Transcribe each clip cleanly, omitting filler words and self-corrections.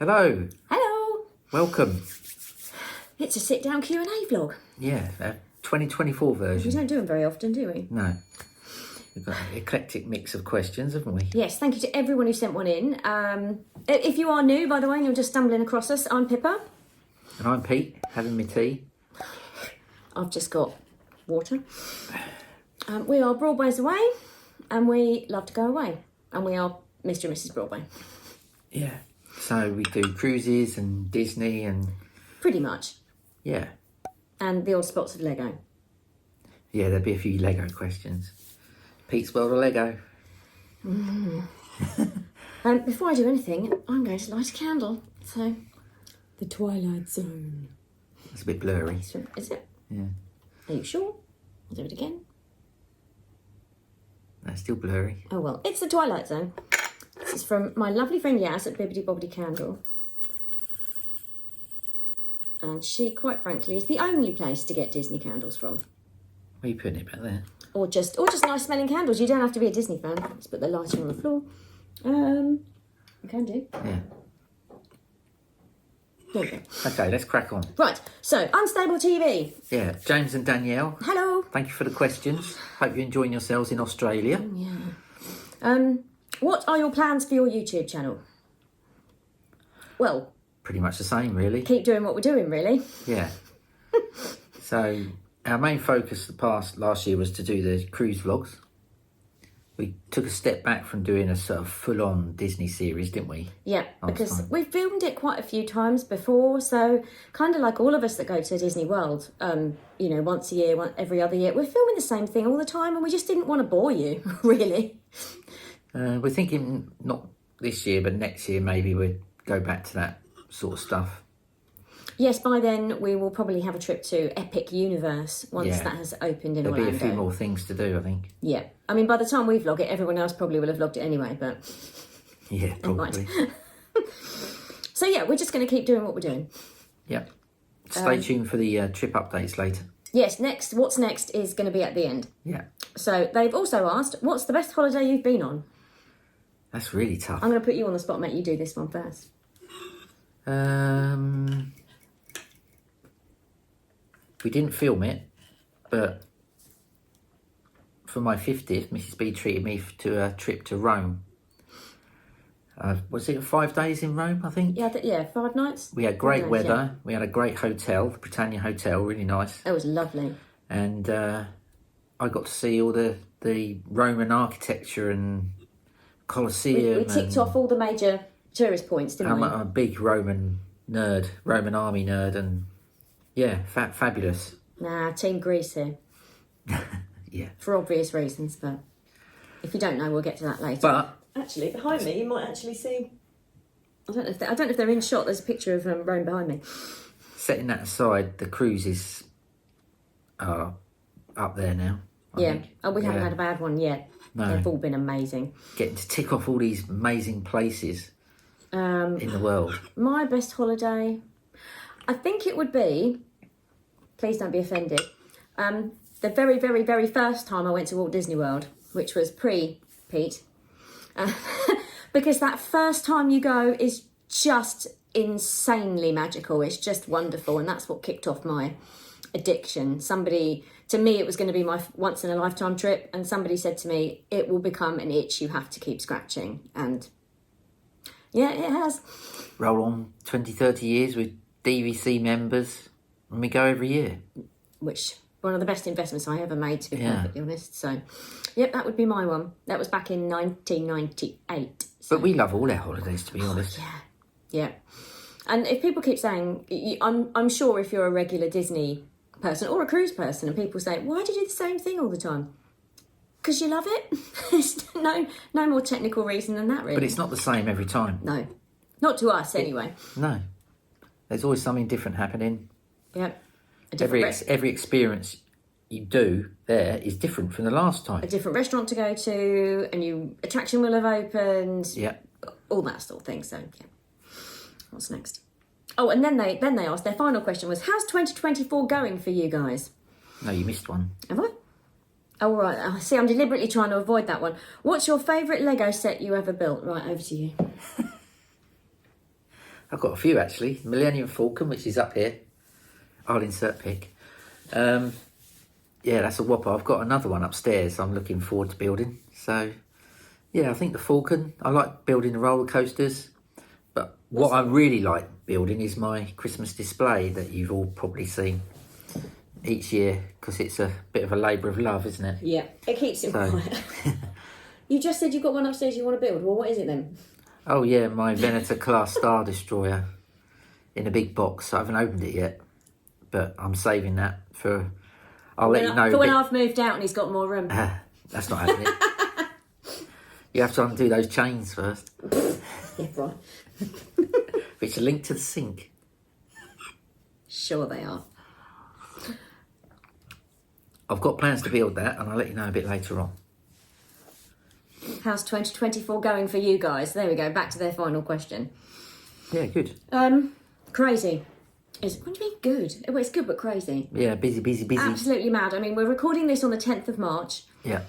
Hello. Hello. Welcome. It's a sit-down Q&A vlog. Yeah, 2024 version. We don't do them very often, do we? No. We've got an eclectic mix of questions, haven't we? Yes, thank you to everyone who sent one in. If you are new, by the way, and you're just stumbling across us, I'm Pippa. And I'm Pete, having my tea. I've just got water. We are BroadwaysAway, and we love to go away. And we are Mr. and Mrs. Broadway. Yeah. So we do cruises and Disney and... Pretty much. Yeah. And the odd spots of Lego. Yeah, there'll be a few Lego questions. Pete's World of Lego. Before I do anything, I'm going to light a candle. So, the Twilight Zone. It's a bit blurry. Is it? Yeah. Are you sure? I'll do it again. That's still blurry. Oh well, it's the Twilight Zone. This is from my lovely friend Yaz at Bibbidi Bobbidi Candle. And she, quite frankly, is the only place to get Disney candles from. Where are you putting it back there? Or just nice smelling candles. You don't have to be a Disney fan. Let's put the lighter on the floor. You can do. Yeah. There we go. Okay, let's crack on. Right, so Unstable TV. Yeah, James and Danielle. Hello. Thank you for the questions. Hope you're enjoying yourselves in Australia. Yeah. What are your plans for your YouTube channel? Well, Pretty much the same, really. keep doing what we're doing, really. Yeah. So our main focus last year was to do the cruise vlogs. We took a step back from doing a sort of full-on Disney series, didn't we? Yeah, Last because time. we've filmed it quite a few times before, so kind of like all of us that go to Disney World, once a year, every other year, we're filming the same thing all the time, and we just didn't want to bore you, really. We're thinking not this year, but next year maybe we'd go back to that sort of stuff. Yes, by then we will probably have a trip to Epic Universe once that has opened in There'll Orlando. be a few more things to do, I think. Yeah, I mean, by the time we vlog it, everyone else probably will have vlogged it anyway, but... Yeah, probably. So yeah, we're just going to keep doing what we're doing. Yep. Stay tuned for the trip updates later. Yes, what's next is going to be at the end. Yeah. So they've also asked, what's the best holiday you've been on? That's really tough. I'm going to put you on the spot, mate. You do this one first. We didn't film it, but for my 50th, Mrs. B treated me to a trip to Rome. Was it 5 days in Rome, I think? Yeah, 5 nights. We had great 5 days, weather. yeah. We had a great hotel, the Britannia Hotel, really nice. It was lovely. And I got to see all the Roman architecture and Colosseum. We ticked off all the major tourist points, didn't we? I'm a big Roman nerd, Roman army nerd, and yeah, fabulous. Nah, Team Greece here. Yeah. For obvious reasons, but if you don't know, we'll get to that later. But actually, behind me, you might actually see... I don't know if they're in shot. There's a picture of Rome behind me. setting that aside, the cruises are up there now. I think. Oh, we haven't had a bad one yet. No. They've all been amazing. Getting to tick off all these amazing places in the world. My best holiday, I think it would be, please don't be offended, the very, very, very first time I went to Walt Disney World, which was pre-Pete. Because that first time you go is just insanely magical. It's just wonderful. And that's what kicked off my addiction. To me, it was going to be my once in a lifetime trip. And somebody said to me, it will become an itch you have to keep scratching. And yeah, it has. Roll on 20, 30 years with DVC members, and we go every year. Which, one of the best investments I ever made, to be perfectly honest. So, yep, that would be my one. That was back in 1998. So. But we love all our holidays, to be honest. Yeah. And if people keep saying, I'm sure if you're a regular Disney person or a cruise person, and people say, why do you do the same thing all the time? Because you love it. There's no more technical reason than that, really. But it's not the same every time. No. Not to us, anyway. No. There's always something different happening. Yep. Every experience you do there is different from the last time. A different restaurant to go to, a new attraction will have opened. Yeah. All that sort of thing. So, yeah. What's next? Oh, and then they asked, their final question was, how's 2024 going for you guys? No, you missed one. Have I? Oh, right. I see, I'm deliberately trying to avoid that one. What's your favourite Lego set you ever built? Right, over to you. I've got a few actually. Millennium Falcon, which is up here. I'll insert pic. Yeah, that's a whopper. I've got another one upstairs I'm looking forward to building. So, yeah, I think the Falcon. I like building the roller coasters. But what I really like building is my Christmas display that you've all probably seen each year, because it's a bit of a labour of love, isn't it? Yeah, it keeps it quiet. You just said you've got one upstairs you want to build. Well, what is it then? Oh yeah, my Venator class Star Destroyer in a big box. I haven't opened it yet, but I'm saving that for... I'll let you know. For when I've moved out and he's got more room. That's not happening. You have to undo those chains first. Yeah, right. Which are linked to the sink. Sure they are. I've got plans to build that, and I'll let you know a bit later on. How's 2024 going for you guys? There we go, back to their final question. Yeah, good. Crazy. What do you mean good? Well, it's good but crazy. Yeah, busy. Absolutely mad. I mean, we're recording this on the 10th of March. Yeah.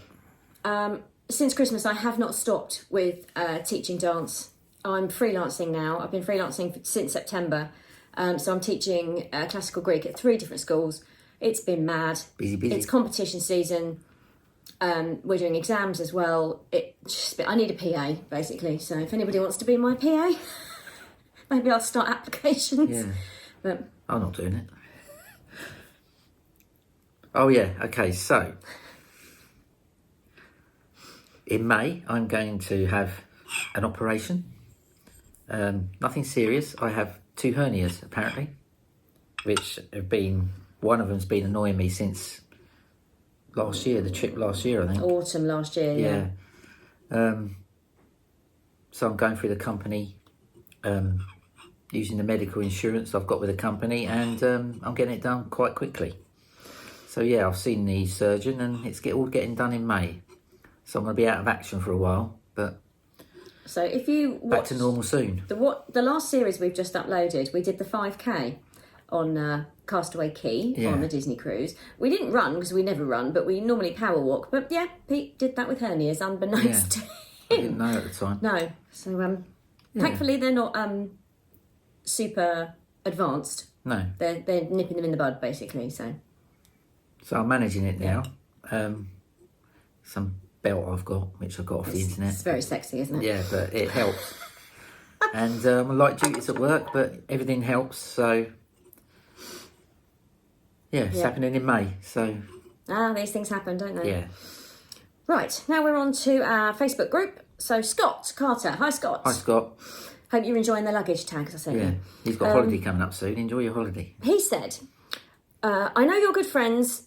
Since Christmas, I have not stopped with teaching dance. I'm freelancing now. I've been freelancing since September. So I'm teaching classical Greek at 3 different schools. It's been mad. Busy. It's competition season. We're doing exams as well. I need a PA, basically. So if anybody wants to be my PA, maybe I'll start applications. Yeah. But I'm not doing it. Oh yeah, okay, so in May I'm going to have an operation. Nothing serious. I have 2 hernias apparently, which have been, one of them's been annoying me since last year, the trip last year I think. Autumn last year, yeah. So I'm going through the company, using the medical insurance I've got with the company, and I'm getting it done quite quickly. So yeah, I've seen the surgeon and it's all getting done in May. So I'm going to be out of action for a while, but so if you back to normal soon. The last series we've just uploaded, we did the 5K on Castaway Key on the Disney cruise. We didn't run because we never run, but we normally power walk. But yeah, Pete did that with hernias, unbeknownst to him. I didn't know at the time. No, so thankfully they're not super advanced. No. They're nipping them in the bud basically. So I'm managing it now. Some belt I've got, which I got off the internet. It's very sexy, isn't it? Yeah, but it helps. And I like duties at work, but everything helps. So yeah, it's happening in May. So these things happen, don't they? yeah. Right, now we're on to our Facebook group. So Scott Carter, hi Scott. Hi Scott. Hope you're enjoying the luggage tags I sent Yeah, you. he's got a holiday coming up soon. Enjoy your holiday. He said, I know your good friends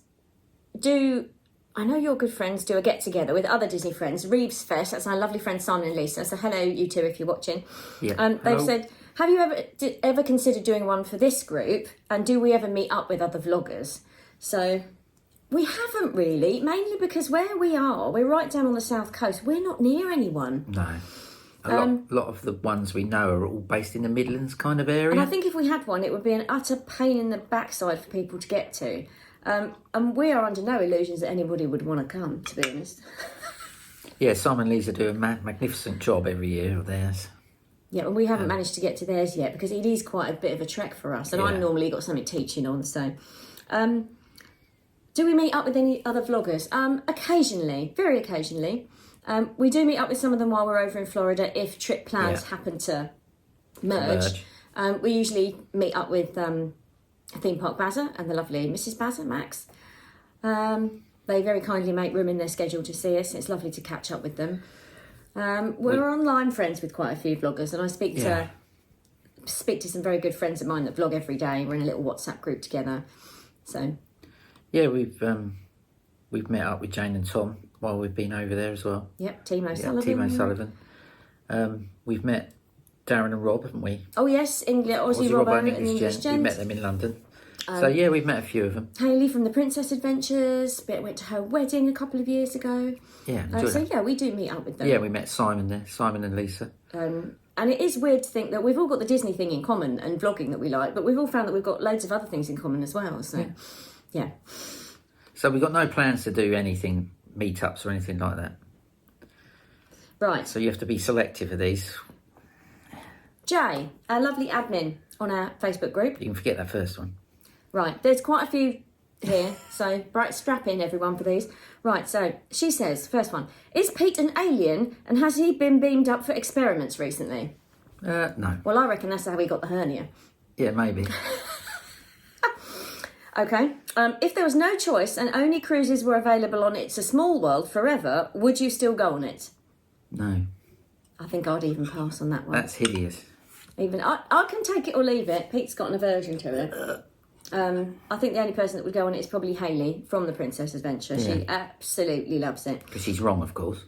do a get together with other Disney friends, Reeves Fest. That's our lovely friends Simon and Lisa. So hello, you two, if you're watching. Yeah. They've said, have you ever considered doing one for this group? And do we ever meet up with other vloggers? So we haven't really, mainly because where we are, we're right down on the south coast. We're not near anyone. No. A lot of the ones we know are all based in the Midlands kind of area. And I think if we had one, it would be an utter pain in the backside for people to get to. And we are under no illusions that anybody would want to come, to be honest. Yeah, Simon and Lisa do a magnificent job every year of theirs. Yeah, and we haven't managed to get to theirs yet because it is quite a bit of a trek for us. And I've normally got something teaching on, so... do we meet up with any other vloggers? Occasionally, very occasionally. We do meet up with some of them while we're over in Florida if trip plans happen to merge. We usually meet up with Theme Park Bazza and the lovely Mrs. Bazza, Max. They very kindly make room in their schedule to see us. It's lovely to catch up with them. We're online friends with quite a few vloggers, and I speak to some very good friends of mine that vlog every day. We're in a little WhatsApp group together. So yeah, we've met up with Jane and Tom while we've been over there as well. Yep, Timo Sullivan. Timo Sullivan. We've met Darren and Rob, haven't we? Oh yes, Aussie Rob and English Gent. We met them in London. So yeah, we've met a few of them. Hayley from the Princess Adventures. Went to her wedding a couple of years ago. Yeah, so yeah, we do meet up with them. Yeah, we met Simon there, Simon and Lisa. And it is weird to think that we've all got the Disney thing in common and vlogging that we like, but we've all found that we've got loads of other things in common as well. So yeah. So we've got no plans to do anything, meetups or anything like that. Right. So you have to be selective of these. Jay, our lovely admin on our Facebook group. You can forget that first one. Right, there's quite a few here, so strap in everyone for these. Right, so she says, first one, is Pete an alien and has he been beamed up for experiments recently? No. Well, I reckon that's how he got the hernia. Yeah, maybe. Okay, if there was no choice and only cruises were available on It's a Small World forever, would you still go on it? No. I think I'd even pass on that one. That's hideous. Even I can take it or leave it. Pete's got an aversion to it. I think the only person that would go on it is probably Hayley from The Princess Adventure. Yeah. She absolutely loves it. Because she's wrong, of course.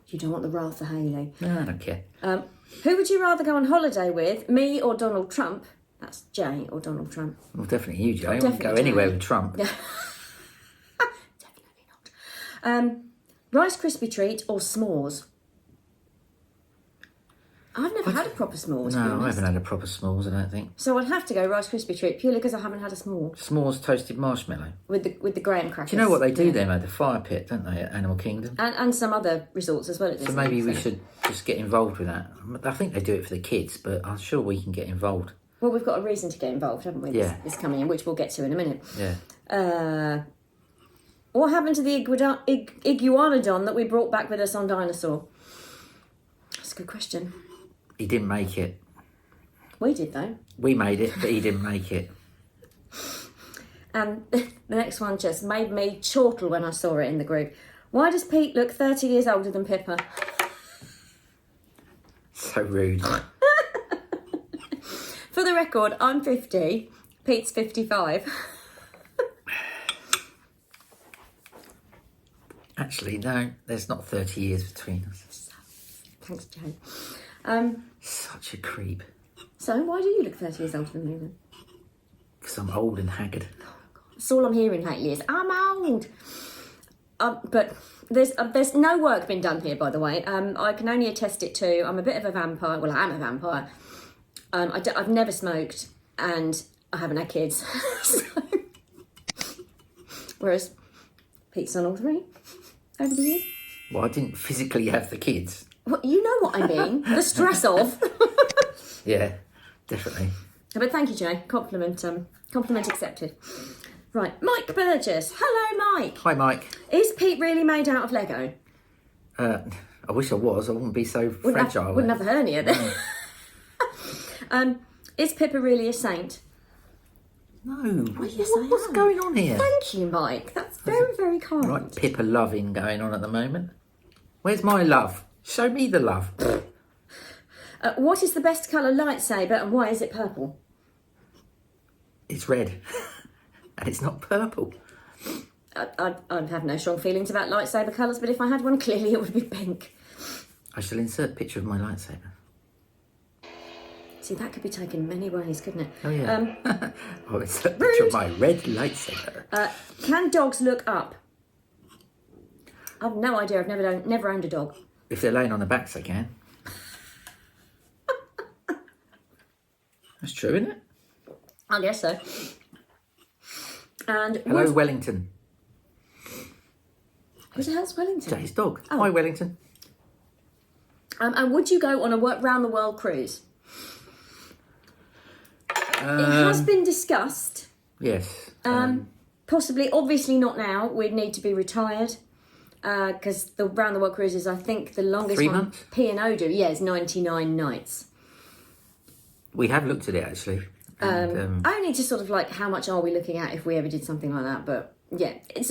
You don't want the wrath of Hayley. No, I don't care. Who would you rather go on holiday with, me or Donald Trump? That's Jay or Donald Trump. Well, definitely you, Jay. I definitely wouldn't go anywhere Jay. with Trump. Definitely not. Rice Krispie treat or s'mores? I've never had a proper s'mores. to be No, I honest. haven't had a proper s'mores, I don't think. So I'd have to go Rice Krispie treat purely because I haven't had a s'more S'mores toasted marshmallow. with the graham crackers. Do you know what they do Yeah. them at the fire pit, don't they, at Animal Kingdom? And some other resorts as well at So Disney. maybe we should just get involved with that. I think they do it for the kids, but I'm sure we can get involved. Well, we've got a reason to get involved, haven't we? Yeah. This coming in, which we'll get to in a minute. Yeah. What happened to the iguanodon that we brought back with us on Dinosaur? That's a good question. He didn't make it. We did, though. We made it, but he didn't make it. And the next one just made me chortle when I saw it in the group. Why does Pete look 30 years older than Pippa? So rude. For the record, I'm 50. Pete's 55. Actually, no, there's not 30 years between us. Thanks, Joe. Such a creep. So, why do you look 30 years older than me then? Because I'm old and haggard. That's all I'm hearing lately is, I'm old. But there's no work been done here, by the way. I can only attest it to, I'm a bit of a vampire. Well, I am a vampire. I've never smoked and I haven't had kids. So, whereas Pete's done all three over the years. Well, I didn't physically have the kids. Well, you know what I mean. The stress of. Yeah, definitely. But thank you, Jay. Compliment accepted. Right, Mike Burgess. Hello, Mike. Hi, Mike. Is Pete really made out of Lego? I wish I was. I wouldn't be so fragile. Wouldn't have a hernia then. Is Pippa really a saint? No. yes, I What's am. going on here? Thank you, Mike. That's very, very kind. Right, Pippa loving going on at the moment. Where's my love? Show me the love. What is the best colour lightsaber and why is it purple? It's red. And it's not purple. I have no strong feelings about lightsaber colours, but if I had one, clearly it would be pink. I shall insert a picture of my lightsaber. See, that could be taken many ways, couldn't it? Oh, yeah. I'll insert a picture of my red lightsaber. Can dogs look up? I've no idea. I've never owned a dog. If they're laying on their backs, they can. That's true, isn't it? I guess so. And Hello, Wellington. who the hell's Wellington? Jay's dog. Oh. Hi, Wellington. And would you go on a round the world cruise? It has been discussed. Yes. Possibly, obviously not now. We'd need to be retired. Because the round the world cruise is, I think, the longest 3 one. months? P&O do, yeah, it's 99 nights. We have looked at it, actually. And, Only to sort of like, how much are we looking at if we ever did something like that? But yeah, it's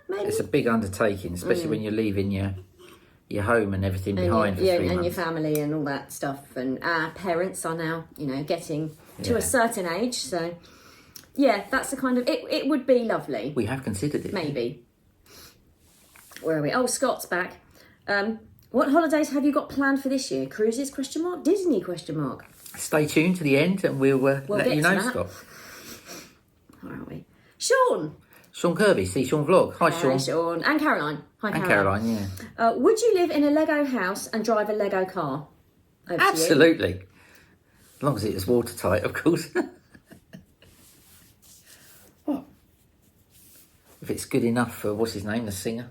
maybe. it's a big undertaking, especially when you're leaving your home and everything behind for 3 months. And your family and all that stuff. And our parents are now, getting to a certain age. So yeah, that's the kind of, it would be lovely. We have considered it. Maybe. Where are we? Oh, Scott's back. What holidays have you got planned for this year? Cruises, ? Disney, ? Stay tuned to the end and we'll let get you to know, that. Scott. Where are we? Sean. Sean Kirby, see Sean Vlog. Hi, Sean. Hi, Sean. And Caroline. Hi, And Caroline, yeah. Would you live in a Lego house and drive a Lego car? Over to you. Absolutely. As long as it is watertight, of course. What? If it's good enough for, what's his name, the singer?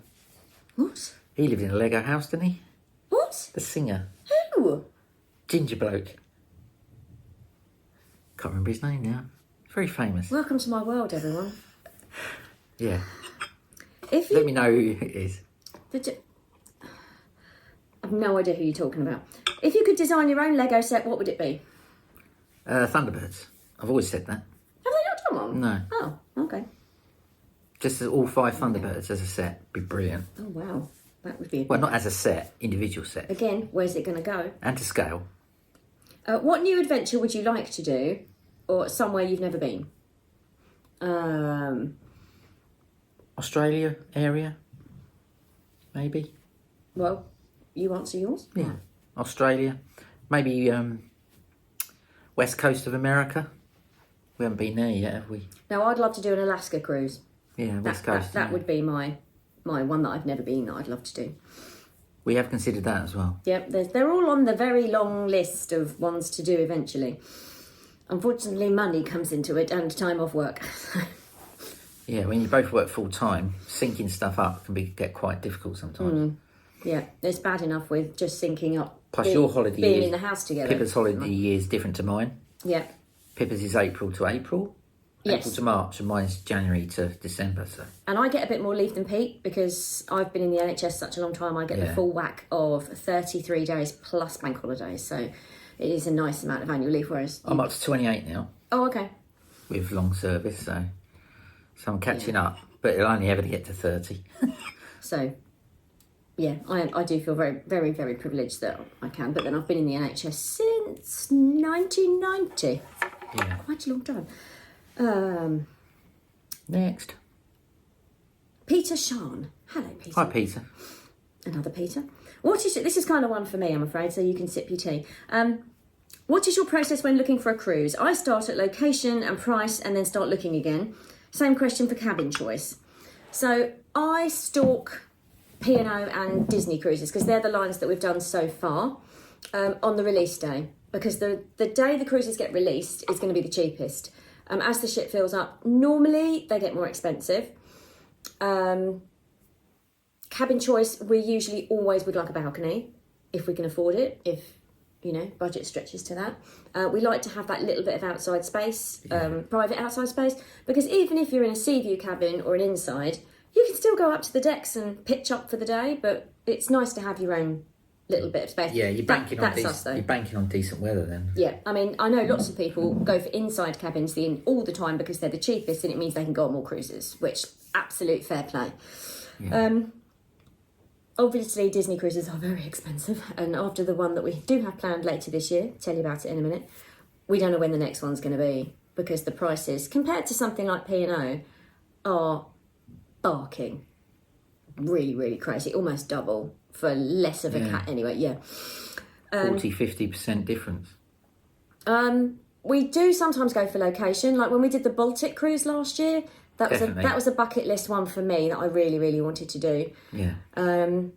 What? He lived in a Lego house, didn't he? What? The singer. Who? ginger bloke. Can't remember his name now. Very famous. Welcome to my world, everyone. Yeah. If Let you, me know who it is. I've no idea who you're talking about. If you could design your own Lego set, what would it be? Thunderbirds. I've always said that. Have they not done one? No. Oh, okay. Just as all 5 Thunderbirds as a set would be brilliant. Oh, wow. That would be... Well, not as a set, individual set. Again, where's it going to go? And to scale. What new adventure would you like to do, or somewhere you've never been? Australia area, maybe. Well, you answer yours. Yeah, Australia, maybe west coast of America. We haven't been there yet, have we? Now, I'd love to do an Alaska cruise. Yeah, west coast. That would be my one that I've never been that I'd love to do. We have considered that as well. Yep, they're all on the very long list of ones to do eventually. Unfortunately, money comes into it and time off work. Yeah, when you both work full time, syncing stuff up can get quite difficult sometimes. Yeah, it's bad enough with just syncing up. Plus, your holiday being year, in the house together. Pippa's holiday year is different to mine. Yeah. Pippa's is April to April. Yes. April to March, and mine's January to December. So. And I get a bit more leave than Pete because I've been in the NHS such a long time. I get the full whack of 33 days plus bank holidays. So it is a nice amount of annual leave. Whereas I'm up to 28 now. Oh, okay. With long service, so I'm catching up. But it'll only ever get to 30. So, yeah, I do feel very, very, very privileged that I can. But then I've been in the NHS since 1990. Yeah. Quite a long time. Next. Peter Shan. Hello, Peter. Hi, Peter. Another Peter. This is kind of one for me, I'm afraid, so you can sip your tea. What is your process when looking for a cruise? I start at location and price and then start looking again. Same question for cabin choice. So I stalk P&O and Disney cruises because they're the lines that we've done so far on the release day. Because the day the cruises get released is going to be the cheapest. As the ship fills up, normally they get more expensive. Cabin choice, we usually always would like a balcony if we can afford it, if budget stretches to that. We like to have that little bit of outside space, private outside space, because even if you're in a sea view cabin or an inside, you can still go up to the decks and pitch up for the day, but it's nice to have your own little bit of space. Yeah, you're banking on decent weather then. Yeah, I mean, I know lots of people go for inside cabins all the time because they're the cheapest and it means they can go on more cruises, which absolute fair play. Yeah. Obviously, Disney cruises are very expensive, and after the one that we do have planned later this year, tell you about it in a minute, we don't know when the next one's going to be because the prices, compared to something like P&O, are barking. Really, really crazy, almost double for less of a cat anyway, 40-50% difference. We do sometimes go for location, like when we did the Baltic cruise last year. That was a bucket list one for me that I really, really wanted to do. Yeah. And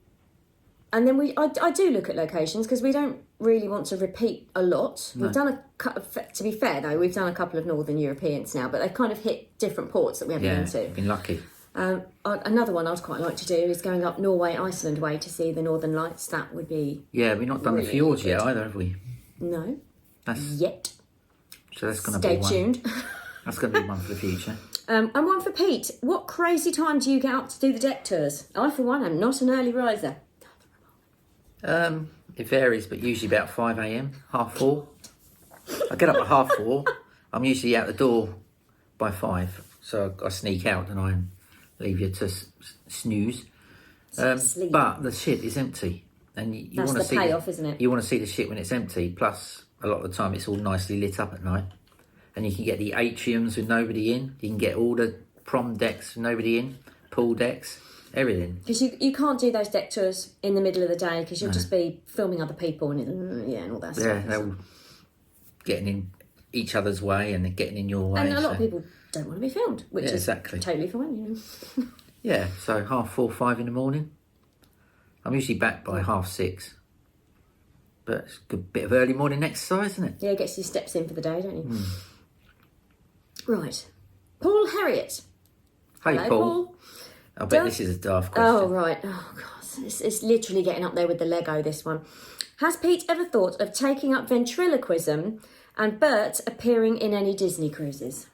then I do look at locations because we don't really want to repeat a lot. No. We've done to be fair though, we've done a couple of Northern Europeans now, but they've kind of hit different ports that we haven't been to. Been lucky. Another one I'd quite like to do is going up Norway, Iceland way to see the Northern Lights. That would be we've not done really the fjords good. yet either, have we? No. Yet. So that's going to Stay be one. tuned. That's going to be one for the future. And one for Pete. What crazy time do you get up to do the deck tours? I, for one, am not an early riser. It varies, but usually about 5 a.m, 4:30. I get up at 4:30. I'm usually out the door by 5, so I sneak out and I leave you to snooze. Sleep. But the ship is empty, and you That's want to the see payoff, isn't it? You want to see the ship when it's empty. Plus, a lot of the time, it's all nicely lit up at night, and you can get the atriums with nobody in. You can get all the prom decks with nobody in, pool decks, everything. Because you can't do those deck tours in the middle of the day because you'll just be filming other people and all that stuff. Yeah, they're all getting in each other's way and getting in your way. And a lot of people don't want to be filmed, which is exactly. totally fine, Yeah, so 4:30, 5 in the morning. I'm usually back by 6:30. But it's a good bit of early morning exercise, isn't it? Yeah, gets your steps in for the day, don't you? Right. Paul Harriet. Hey, Hello, Paul. I bet this is a daft question. Oh, right. Oh, God. It's literally getting up there with the Lego, this one. Has Pete ever thought of taking up ventriloquism and Bert appearing in any Disney cruises?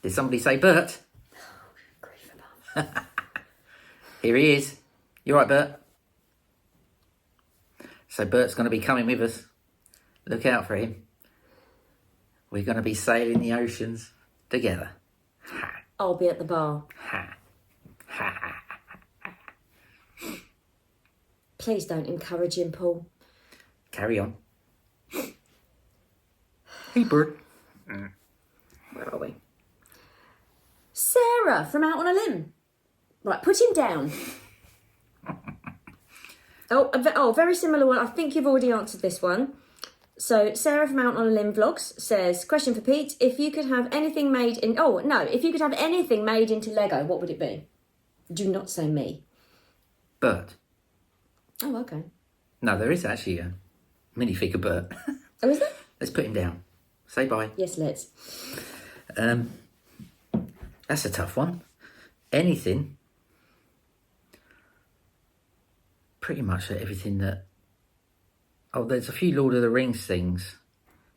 Did somebody say Bert? Grief above. Here he is. You all right, Bert? So Bert's going to be coming with us. Look out for him. We're going to be sailing the oceans together. Ha, I'll be at the bar. ha, ha, ha. Please don't encourage him, Paul. Carry on. Hey, Bert. Where are we? Sarah from Out on a Limb. Right, put him down. Very similar one. I think you've already answered this one. So Sarah from Out on a Limb Vlogs says, question for Pete, if you could have anything made into Lego, what would it be? Do not say me. Bert. Oh, okay. No, there is actually a minifigure Bert. Oh, is there? Let's put him down. Say bye. Yes, let's. That's a tough one. Anything. Pretty much everything that... Oh, there's a few Lord of the Rings things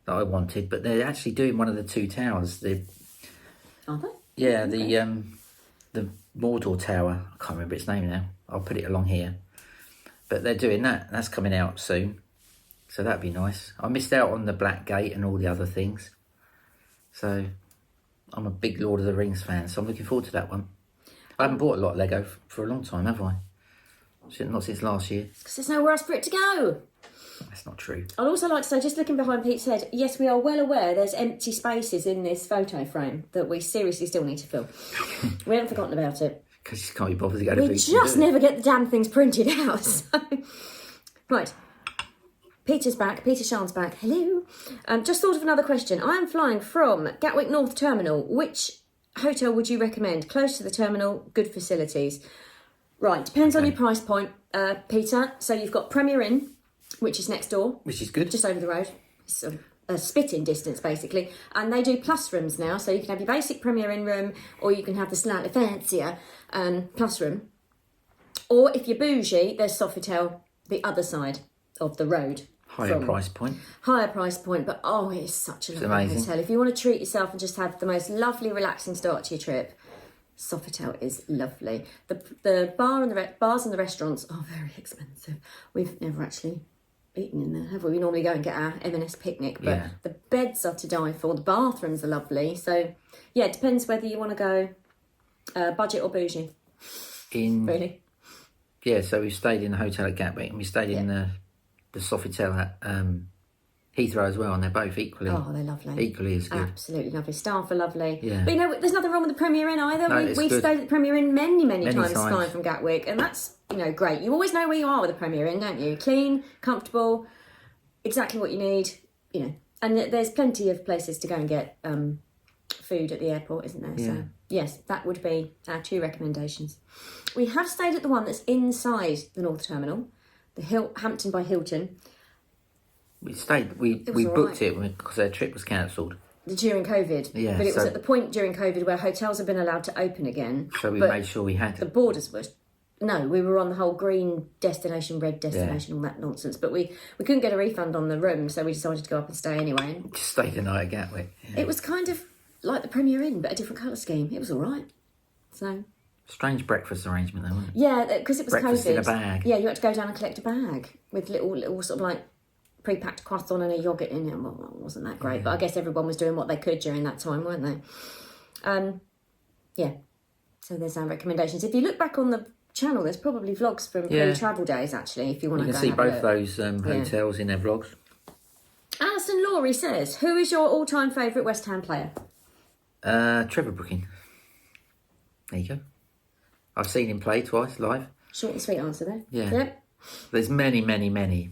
that I wanted, but they're actually doing one of the two towers. Are they? Yeah, Okay. the Mordor Tower. I can't remember its name now. I'll put it along here. But they're doing that. That's coming out soon. So that'd be nice. I missed out on the Black Gate and all the other things. So I'm a big Lord of the Rings fan, so I'm looking forward to that one. I haven't bought a lot of Lego for a long time, have I? Not since last year. Because there's nowhere else for it to go. That's not true. I'd also like to say, just looking behind Pete's head, yes, we are well aware there's empty spaces in this photo frame that we seriously still need to fill. We haven't forgotten about it. Because you can't be bothered to go to We Boots. just never get the damn things printed out. So. Right. Peter's back. Peter Sharn's back. Hello. Just thought of another question. I am flying from Gatwick North Terminal. Which hotel would you recommend? Close to the terminal, good facilities. Right. Depends on your price point, Peter. So you've got Premier Inn, which is next door. Which is good. Just over the road. It's sort of a spit-in distance, basically. And they do plus rooms now. So you can have your basic Premier Inn room, or you can have the slightly fancier plus room. Or if you're bougie, there's Sofitel, the other side of the road. Higher price point. Higher price point, but oh, it is such a lovely hotel. If you want to treat yourself and just have the most lovely, relaxing start to your trip, Sofitel is lovely. The bars and the restaurants are very expensive. We've never actually eaten in there, have we? We normally go and get our M&S picnic, but the beds are to die for. The bathrooms are lovely. So, yeah, it depends whether you want to go budget or bougie. Really? Yeah, so we stayed in the hotel at Gatwick and we stayed in the Sofitel at Heathrow as well, and they're both equally... Oh, they're lovely. Equally as good. Absolutely lovely. Staff are lovely. Yeah. But, you know, there's nothing wrong with the Premier Inn either. No, We've stayed at the Premier Inn many times flying from Gatwick, and that's, you know, great. You always know where you are with the Premier Inn, don't you? Clean, comfortable, exactly what you need, you know. And there's plenty of places to go and get food at the airport, isn't there? Yeah. So, yes, that would be our two recommendations. We have stayed at the one that's inside the North Terminal, the Hampton by Hilton. We stayed, we booked it because their trip was cancelled. During COVID. Yeah. But it was at the point during COVID where hotels have been allowed to open again. So we made sure we had the borders were... No, we were on the whole green destination, red destination, all that nonsense. But we couldn't get a refund on the room, so we decided to go up and stay anyway. And just stayed the night at Gatwick. Yeah. it was kind of like the Premier Inn, but a different colour scheme. It was all right. So... Strange breakfast arrangement though, wasn't it? Yeah, because it was breakfast COVID. in a bag. Yeah, you had to go down and collect a bag with little sort of like pre-packed croissant and a yoghurt in it. Well, it wasn't that great, but I guess everyone was doing what they could during that time, weren't they? Yeah. So there's our recommendations. If you look back on the channel, there's probably vlogs from pre-travel days actually. If you want to go, you can see both those hotels in their vlogs. Alison Laurie says, "Who is your all-time favourite West Ham player?" Trevor Brooking. There you go. I've seen him play twice live. Short and sweet answer there. Yeah. Yep. There's many,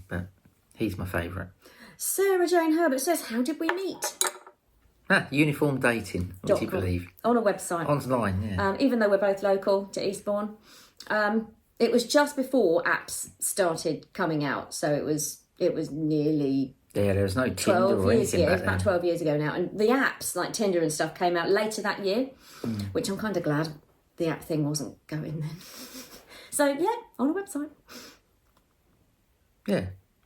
but he's my favourite. Sarah Jane Herbert says, "How did we meet?" Uniform dating, would you believe? On a website. Online, yeah. Even though we're both local to Eastbourne. It was just before apps started coming out, so it was nearly... Yeah, there was no Tinder or anything Yeah, it was back about then. 12 years ago now. And the apps, like Tinder and stuff, came out later that year, which I'm kind of glad. the app thing wasn't going then. So yeah, on a website. Yeah,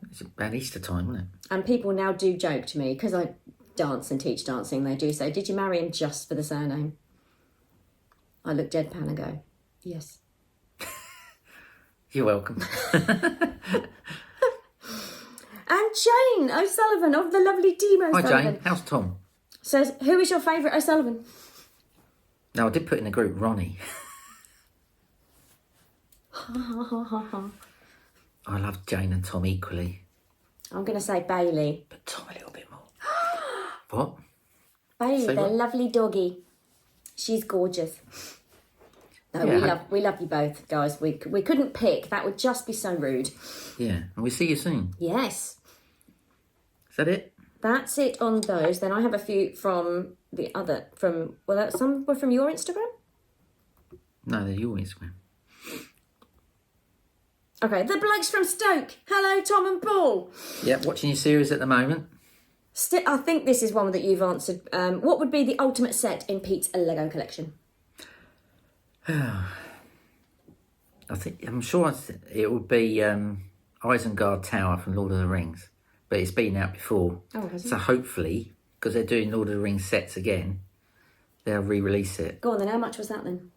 it's about Easter time, wasn't it? And people now do joke to me, because I dance and teach dancing, they do say, did you marry him just for the surname? I look deadpan and go, yes. You're welcome. And Jane O'Sullivan of the lovely Team Hi O'Sullivan Jane, how's Tom? says, who is your favourite O'Sullivan? No, I did put in the group Ronnie. I love Jane and Tom equally. I'm going to say Bailey. But Tom a little bit more. What? Bailey, Say the what? lovely doggy. She's gorgeous. No, Yeah, we love you both, guys. We couldn't pick. That would just be so rude. Yeah, and we'll see you soon. Yes. Is that it? That's it on those. Then I have a few from the other, some were from your Instagram? No, they're your Instagram. Okay, the blokes from Stoke. Hello, Tom and Paul. Yeah, watching your series at the moment. I think this is one that you've answered. What would be the ultimate set in Pete's Lego collection? I'm sure it would be Isengard Tower from Lord of the Rings, but it's been out before. Oh, has it? So hopefully, because they're doing Lord of the Rings sets again, they'll re-release it. Go on then, how much was that then?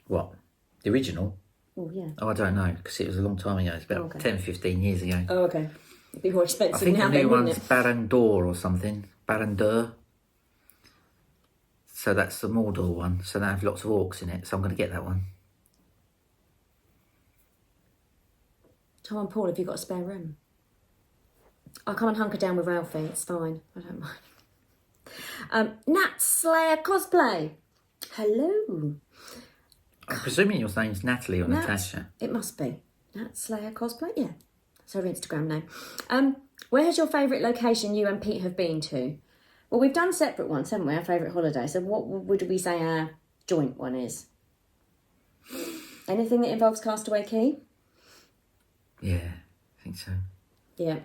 What? The original? Oh, yeah. Oh, I don't know, because it was a long time ago. It's about 10, 15 years ago. Oh, okay. It'd be more I expensive think now the new then, wouldn't one's it? Barad-dûr or something. Barad-dûr. So that's the Mordor one. So they have lots of orcs in it. So I'm going to get that one. Tom and Paul, have you got a spare room? I'll come and hunker down with Ralphie. It's fine. I don't mind. Nat Slayer Cosplay. Hello. I'm presuming your name's Natalie or Natasha. It must be. Nat Slayer Cosplay? Yeah. That's her Instagram name. Where has your favourite location you and Pete have been to? Well, we've done separate ones, haven't we? Our favourite holiday. So what would we say our joint one is? Anything that involves Castaway Key? Yeah, I think so. Yeah.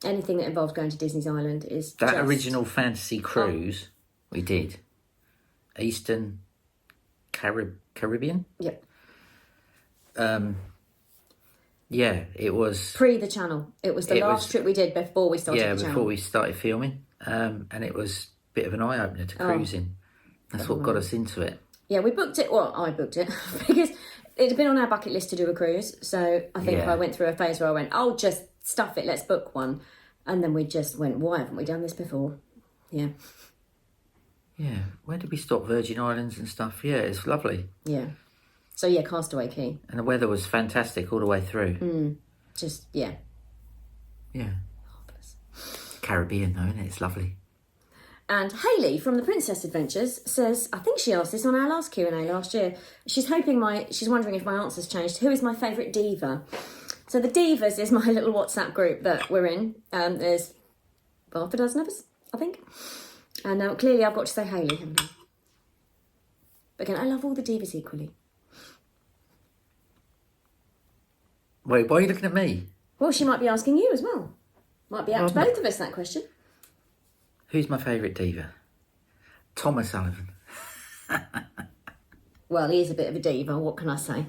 Anything that involves going to Disney's Island is That original fantasy cruise we did. Eastern Caribbean? Yep. Yeah, it was... Pre the channel. It was the last trip we did before we started the channel. Yeah, before we started filming. And it was a bit of an eye-opener to cruising. That's what got us into it. Yeah, we booked it. Well, I booked it because it had been on our bucket list to do a cruise. So I think I went through a phase where I went, oh, just stuff it, let's book one. And then we just went, why haven't we done this before? Yeah. Yeah, where did we stop? Virgin Islands and stuff. Yeah, it's lovely. Yeah. So yeah, Castaway Key. And the weather was fantastic all the way through. Just, yeah. Yeah. Caribbean though, isn't it? It's lovely. And Hayley from the Princess Adventures says, I think she asked this on our last Q&A last year. She's wondering if my answer's changed. Who is my favourite diva? So the Divas is my little WhatsApp group that we're in. There's half a dozen of us, I think. And clearly I've got to say Hayley, haven't I? But again, I love all the divas equally. Wait, why are you looking at me? Well, she might be asking you as well. Might be out to both of us, that question. Who's my favourite diva? Tom O'Sullivan. Well, he is a bit of a diva, what can I say?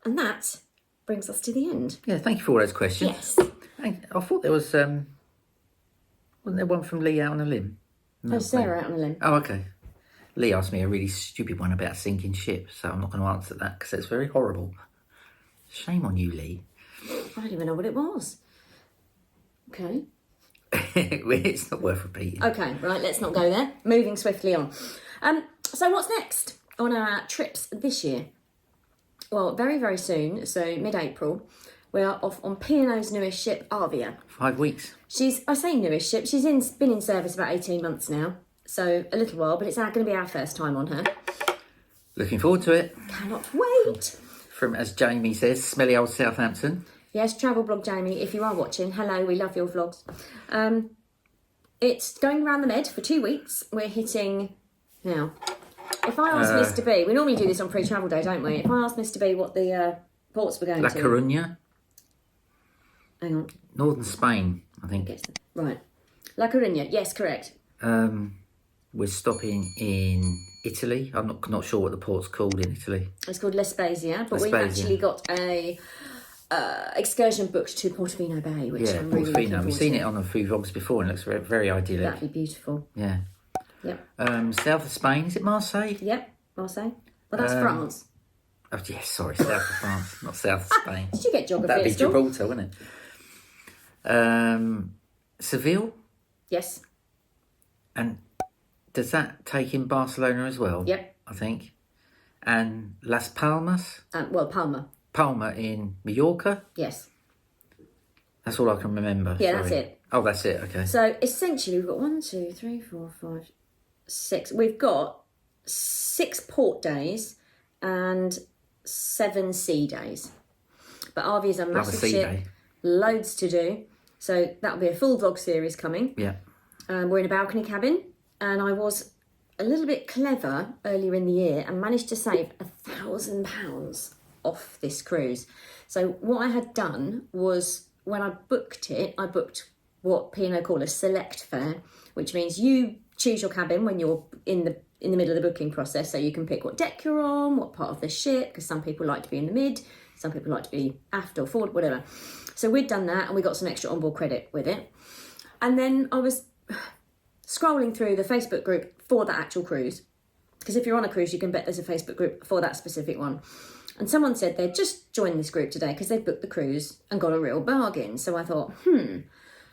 And that brings us to the end. Yeah, thank you for all those questions. Yes. I thought there was, wasn't there one from Lee out on a limb? No, Oh, Sarah out on a limb. Oh, okay. Lee asked me a really stupid one about sinking ships, so I'm not going to answer that because it's very horrible. Shame on you, Lee. I don't even know what it was. Okay. It's not worth repeating. Okay, right, let's not go there. Moving swiftly on. So what's next on our trips this year? Well, very, very soon, so mid-April, we are off on P&O's newest ship, Arvia. 5 weeks. I say newest ship, she's been in service about 18 months now, so a little while, but it's going to be our first time on her. Looking forward to it. Cannot wait. From, as Jamie says, smelly old Southampton. Yes, travel blog Jamie, if you are watching, hello, we love your vlogs. It's going around the Med for 2 weeks. We're hitting now. If I ask Mr. B, we normally do this on pre-travel day, don't we? If I ask Mr. B what the ports we're going La to. Coruña. Hang on. Northern Spain, I think. Right. La Coruña, yes, correct. We're stopping in Italy. I'm not sure what the port's called in Italy. It's called La Spezia, but we've actually got a excursion booked to Portofino Bay, which I'm really looking forward to. We've seen it on a few vlogs before and it looks very, very idyllic. That'd be beautiful. Yeah. Yep. South of Spain, is it Marseille? Yep, Marseille. Well, that's France. Oh, yes, sorry, south of France, not south of Spain. Did you get geography That'd be at school? Gibraltar, wouldn't it? Seville? Yes. And does that take in Barcelona as well? Yep. I think. And Las Palmas? Palma. Palma in Mallorca? Yes. That's all I can remember. Yeah, sorry. that's it. Oh, that's it, okay. So essentially we've got 1, 2, 3, 4, 5, 6. We've got 6 port days and 7 sea days. But RV is a massive ship, day. Loads to do. So that'll be a full vlog series coming. Yeah. We're in a balcony cabin, and I was a little bit clever earlier in the year and managed to save £1,000 off this cruise. So what I had done was, when I booked it, I booked what P&O call a select fare, which means you choose your cabin when you're in the middle of the booking process, so you can pick what deck you're on, what part of the ship, because some people like to be in the mid, some people like to be aft or forward, whatever. So we'd done that, and we got some extra onboard credit with it. And then I was scrolling through the Facebook group for that actual cruise, because if you're on a cruise, you can bet there's a Facebook group for that specific one. And someone said they'd just joined this group today because they'd booked the cruise and got a real bargain. So I thought,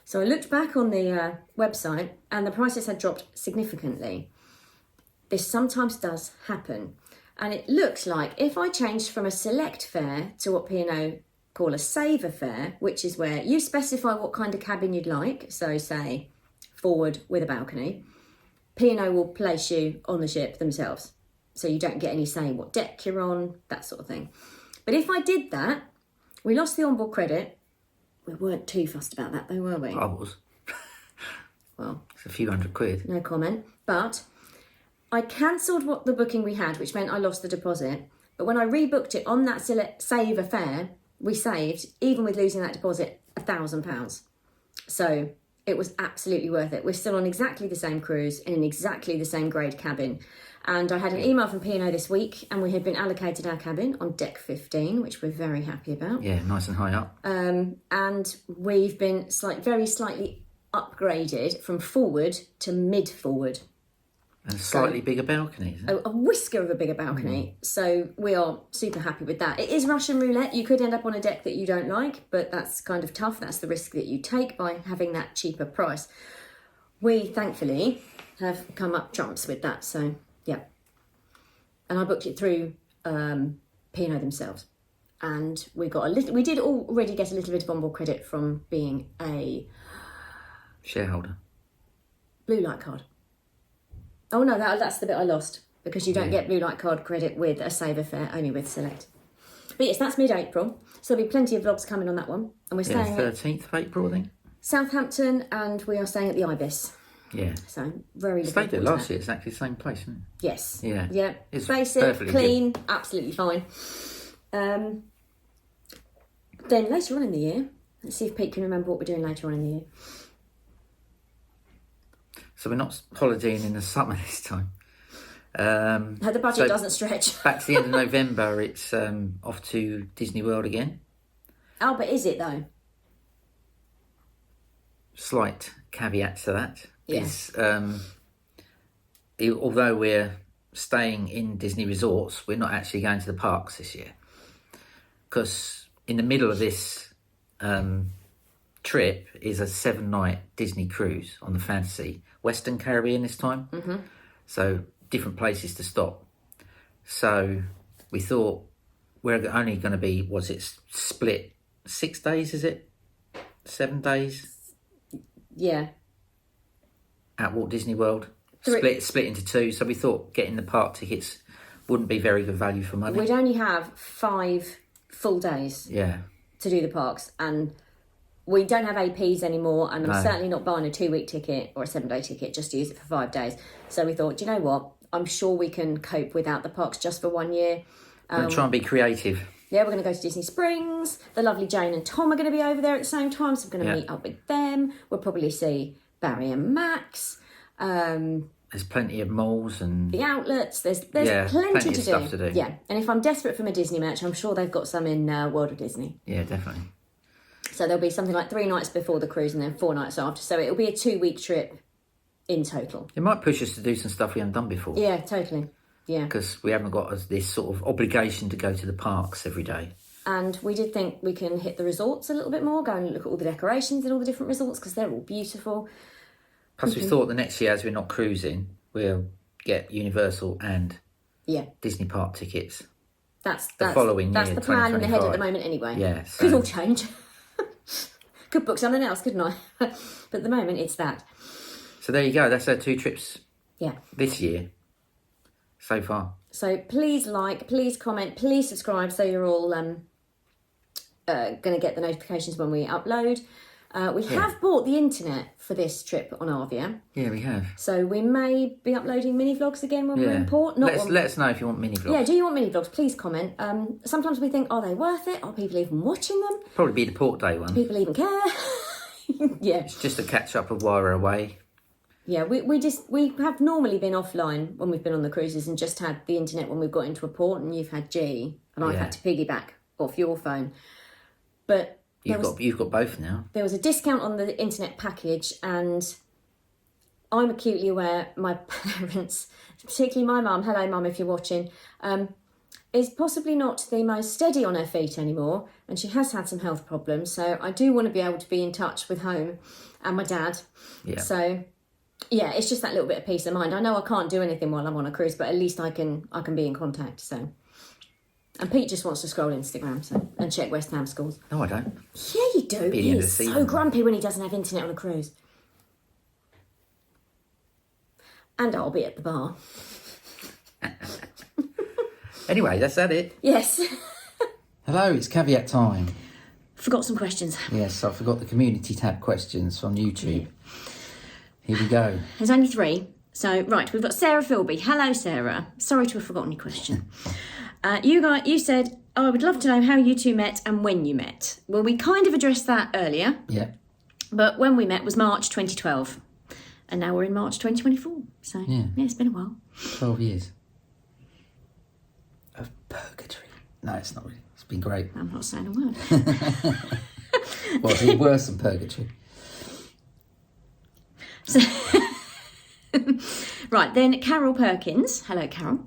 So I looked back on the website, and the prices had dropped significantly. This sometimes does happen. And it looks like if I changed from a select fare to what P&O call a saver fare, which is where you specify what kind of cabin you'd like, so say forward with a balcony, P&O will place you on the ship themselves. So you don't get any say what deck you're on, that sort of thing. But if I did that, we lost the onboard credit. We weren't too fussed about that though, were we? I was. Well, it's a few £100. No comment. But I cancelled what the booking we had, which meant I lost the deposit. But when I rebooked it on that saver fare, we saved, even with losing that deposit, £1,000. So it was absolutely worth it. We're still on exactly the same cruise in exactly the same grade cabin. And I had an email from P&O this week, and we had been allocated our cabin on deck 15, which we're very happy about. Yeah, nice and high up. And we've been very slightly upgraded from forward to mid-forward. And a slightly bigger balcony, isn't it? A whisker of a bigger balcony. So we are super happy with that. It is Russian roulette. You could end up on a deck that you don't like, but that's kind of tough. That's the risk that you take by having that cheaper price. We, thankfully, have come up trumps with that. So, yeah. And I booked it through P&O themselves. And we did already get a little bit of onboard credit from being a shareholder. Blue light card. Oh no, that's the bit I lost, because you don't get blue light card credit with a saver fare, only with select. But yes, that's mid-April, so there'll be plenty of vlogs coming on that one. And we're staying 13th of April, I think. Southampton, and we are staying at the Ibis. Yeah. So very looking stayed there forward to last year. It's actually the same place, isn't it? Yes. Yeah. Yeah. It's basic, clean, good. Absolutely fine. Then later on in the year, let's see if Pete can remember what we're doing later on in the year. So we're not holidaying in the summer this time. The budget doesn't stretch. Back to the end of November, it's off to Disney World again. Oh, but is it though? Slight caveat to that is, although we're staying in Disney resorts, we're not actually going to the parks this year. Because in the middle of this trip is a 7-night Disney cruise on the Fantasy. Western Caribbean this time. Mm-hmm. So different places to stop. So we thought we're only going to be, split 6 days, is it? 7 days? Yeah. At Walt Disney World. Split into 2. So we thought getting the park tickets wouldn't be very good value for money. We'd only have 5 full days. Yeah. To do the parks, and we don't have APs anymore, and I'm certainly not buying a 2-week ticket or a 7-day ticket just to use it for 5 days. So we thought, do you know what? I'm sure we can cope without the parks just for 1 year. We're going to try and be creative. Yeah, we're going to go to Disney Springs. The lovely Jane and Tom are going to be over there at the same time, so we're going to meet up with them. We'll probably see Barry and Max. There's plenty of malls and the outlets. There's Yeah, plenty plenty to of stuff to do. Yeah, and if I'm desperate for my Disney merch, I'm sure they've got some in World of Disney. yeah, definitely. So there'll be something like 3 nights before the cruise and then 4 nights after. So it'll be a 2-week trip in total. It might push us to do some stuff we haven't done before. Yeah, totally. Yeah. Because we haven't got this sort of obligation to go to the parks every day. And we did think we can hit the resorts a little bit more, go and look at all the decorations in all the different resorts because they're all beautiful. Plus, we thought the next year, as we're not cruising, we'll get Universal and Disney park tickets. That's following That's year, the plan in the head at the 2025. moment anyway. Yeah. Could all change. Could book something else, couldn't I? But at the moment, it's that. So there you go. That's our 2 trips Yeah. this year so far. So please like, please comment, please subscribe so you're all going to get the notifications when we upload. We have bought the internet for this trip on Arvia. Yeah, we have. So we may be uploading mini vlogs again when we're in port. Let us know if you want mini vlogs. Yeah, do you want mini vlogs? Please comment. Sometimes we think, are they worth it? Are people even watching them? Probably be the port day one. Do people even care? Yeah. It's just a catch up of while we're away. Yeah, we have normally been offline when we've been on the cruises and just had the internet when we've got into a port, and you've had G and I've had to piggyback off your phone. But You've got both now. there was a discount on the internet package, and I'm acutely aware my parents, particularly my mum, hello mum if you're watching, is possibly not the most steady on her feet anymore, and she has had some health problems. So I do want to be able to be in touch with home and my dad. Yeah. So yeah, it's just that little bit of peace of mind. I know I can't do anything while I'm on a cruise, but at least I can be in contact. So, and Pete just wants to scroll Instagram and check West Ham scores. No, I don't. Yeah, you do. Be the He end of is the so season. grumpy when he doesn't have internet on a cruise. And I'll be at the bar. Anyway, that's it. Yes. Hello, it's caveat time. Forgot some questions. Yes, I forgot the community tab questions from YouTube. Here we go. There's only 3. So, right, we've got Sarah Philby. Hello, Sarah. Sorry to have forgotten your question. You said, I would love to know how you two met and when you met. Well, we kind of addressed that earlier. Yeah. But when we met was March 2012. And now we're in March 2024. So, yeah it's been a while. 12 years. Of purgatory. No, it's not really. It's been great. I'm not saying a word. Well, it's even worse than purgatory. So, right, then Carol Perkins. Hello, Carol.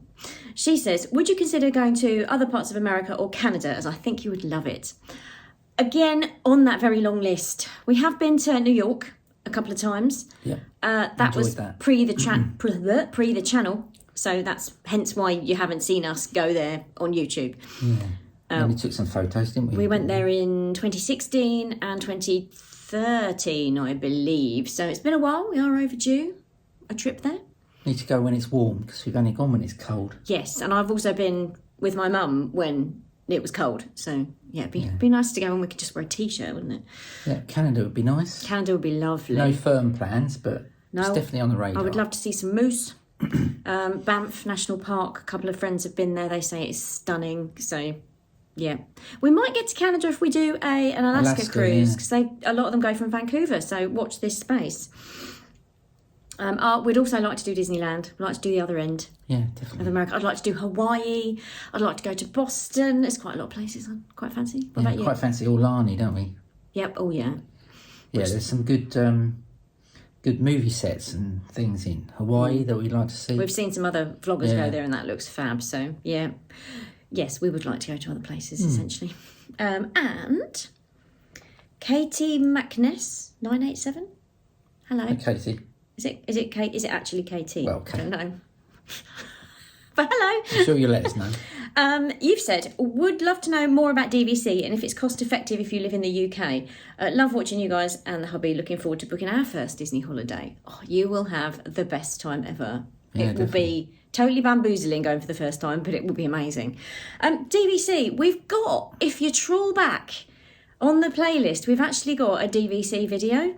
She says, would you consider going to other parts of America or Canada, as I think you would love it? Again, on that very long list. We have been to New York a couple of times. Yeah. That was that. pre the channel. So that's hence why you haven't seen us go there on YouTube. Yeah. And we took some photos, didn't we? We went there in 2016 and 2013, I believe. So it's been a while. We are overdue a trip there. Need to go when it's warm, because we've only gone when it's cold. Yes, and I've also been with my mum when it was cold. So yeah, it'd be nice to go and we could just wear a t-shirt, wouldn't it? Yeah, Canada would be nice. Canada would be lovely. No firm plans, but it's definitely on the radar. I would love to see some moose. Banff National Park, a couple of friends have been there. They say it's stunning. So yeah, we might get to Canada if we do an Alaska cruise, because a lot of them go from Vancouver. So watch this space. We'd also like to do Disneyland. We'd like to do the other end of definitely. America. I'd like to do Hawaii. I'd like to go to Boston. There's quite a lot of places I quite fancy. What about you? Quite fancy Aulani, don't we? Yep. Oh yeah. Yeah, there's some good movie sets and things in Hawaii that we'd like to see. We've seen some other vloggers go there and that looks fab. So yeah. Yes, we would like to go to other places essentially. And Katie McNess 987. Hello. Hey, Katie. Is it Kate? Is it actually KT? Well, I don't know. But hello. I'm sure you'll let us know. You've said, would love to know more about DVC and if it's cost effective if you live in the UK. Love watching you guys and the hubby. Looking forward to booking our first Disney holiday. Oh, you will have the best time ever. Yeah, it will be totally bamboozling going for the first time, but it will be amazing. DVC, we've got, if you trawl back on the playlist, we've actually got a DVC video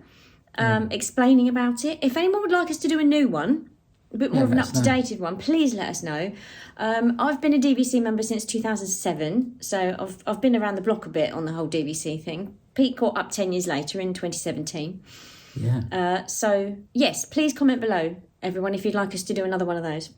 explaining about it. If anyone would like us to do a new one, a bit more of an up-to-date one, please let us know. I've been a DVC member since 2007, so I've been around the block a bit on the whole DVC thing. Pete caught up 10 years later in 2017. Yeah. So, yes, please comment below everyone if you'd like us to do another one of those.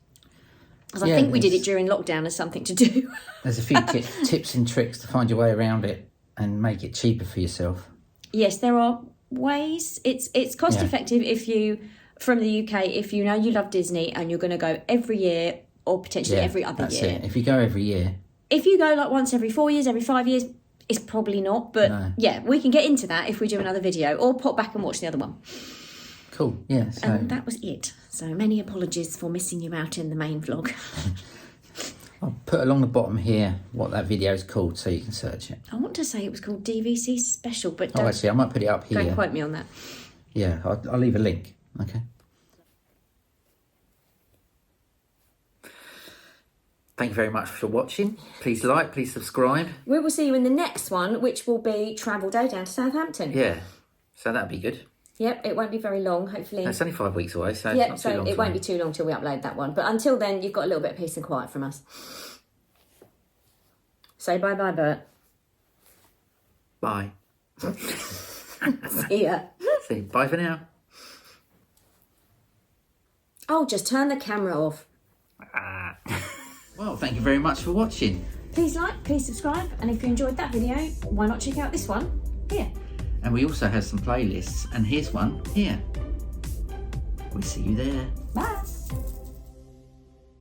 Because I Yeah, think we did there's- it during lockdown as something to do. There's a few tips and tricks to find your way around it and make it cheaper for yourself. Yes, there are ways. It's cost effective if you, from the UK, if you know you love Disney and you're going to go every year or potentially every other that's year. it. If you go every year. If you go like once every 4 years, every 5 years, it's probably not. But yeah, we can get into that if we do another video or pop back and watch the other one. Cool, yeah. So And that was it. So many apologies for missing you out in the main vlog. I'll put along the bottom here what that video is called so you can search it. I want to say it was called DVC Special, but Oh, actually, I might put it up here. don't quote me on that. Yeah, I'll leave a link. Okay. Thank you very much for watching. Please like, please subscribe. We will see you in the next one, which will be Travel Day down to Southampton. Yeah, so that'd be good. Yep, it won't be very long, hopefully. It's only 5 weeks away, so Yep, not too so long. it won't be too long till we upload that one. But until then, you've got a little bit of peace and quiet from us. Say bye-bye, Bert. Bye. See ya. See, bye for now. Oh, just turn the camera off. Well, thank you very much for watching. Please like, please subscribe, and if you enjoyed that video, why not check out this one here? And we also have some playlists, and here's one here. We'll see you there. Bye.